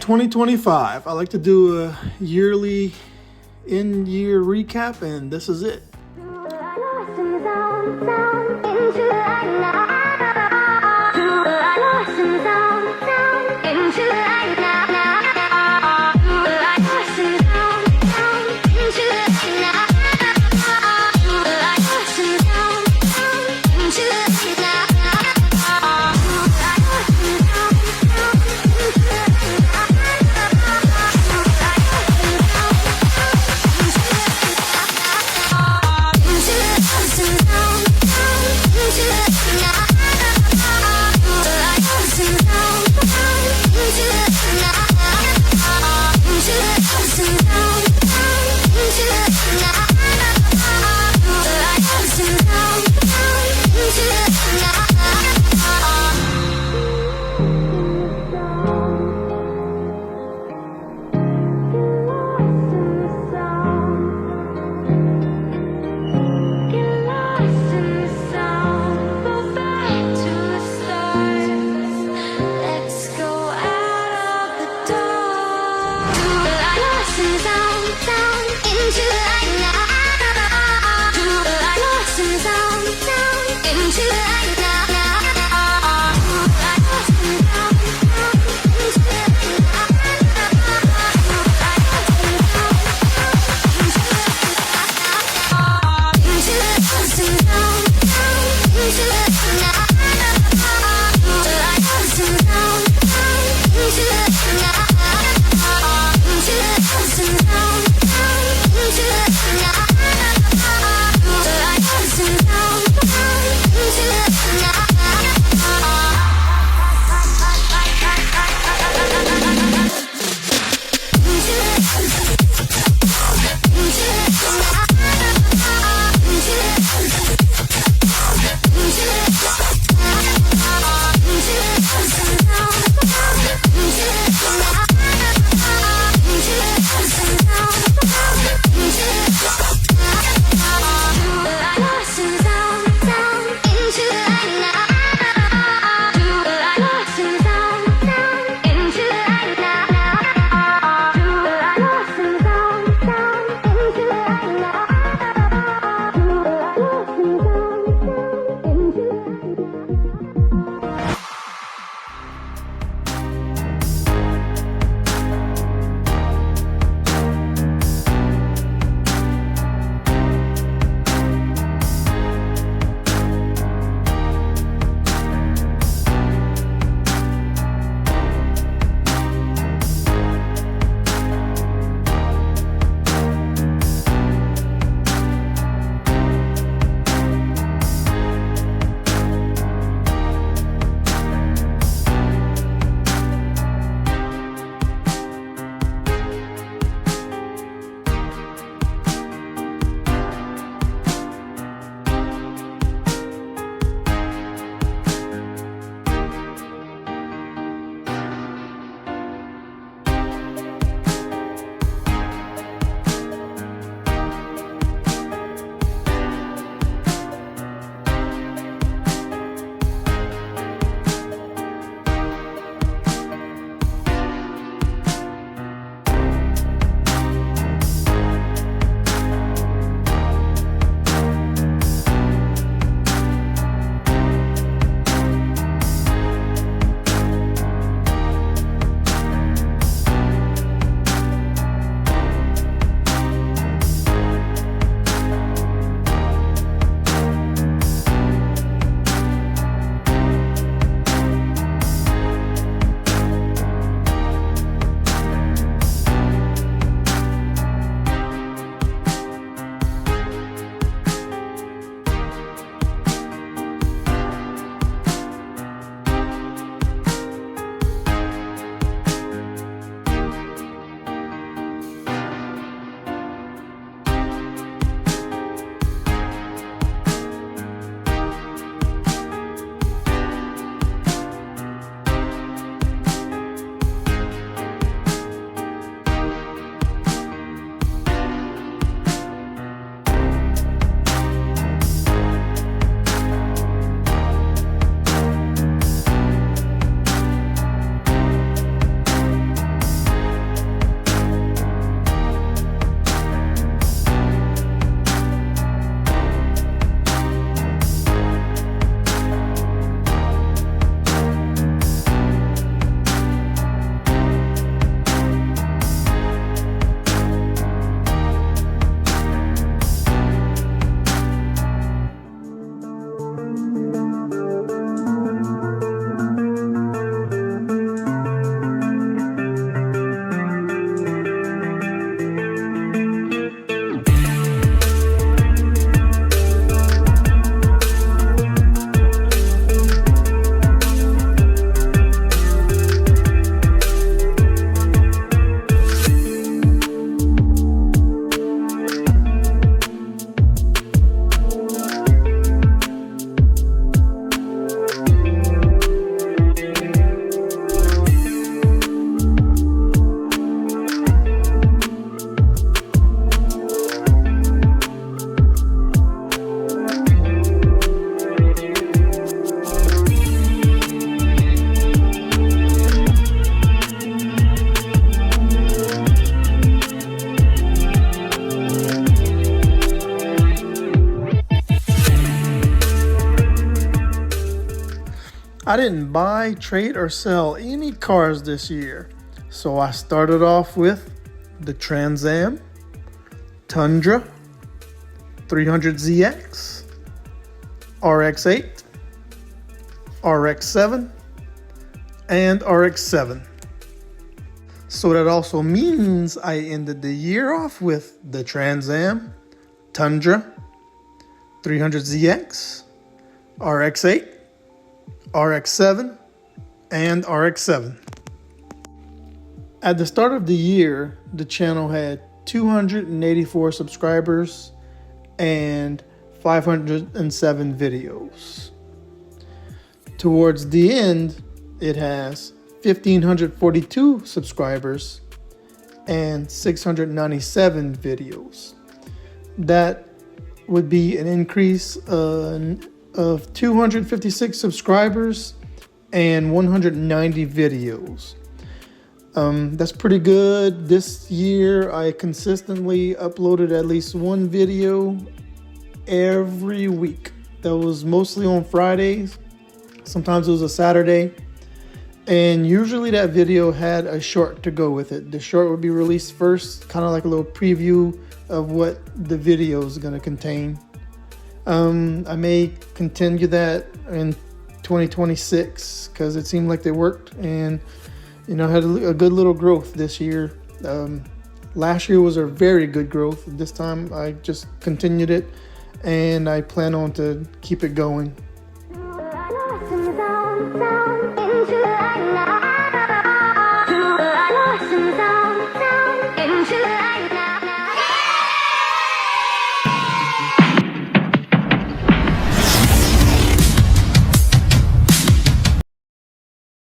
2025. I like to do a yearly in-year recap, and this is it. I didn't buy, trade, or sell any cars this year. So I started off with the Trans Am, Tundra, 300ZX, RX-8, RX-7, and RX-7. So that also means I ended the year off with the Trans Am, Tundra, 300ZX, RX-8, RX-7, and RX-7. At the start of the year, the channel had 284 subscribers and 507 videos. Towards the end, it has 1,542 subscribers and 697 videos. That would be an increase of 256 subscribers and 190 videos. That's pretty good. This year I consistently uploaded at least one video every week. That was mostly on Fridays. Sometimes it was a Saturday. And usually that video had a short to go with it. The short would be released first, kind of like a little preview of what the video is going to contain. I may continue that in 2026 because it seemed like they worked, and had a good little growth this year. Last year was a very good growth. This time I just continued it, and I plan on to keep it going.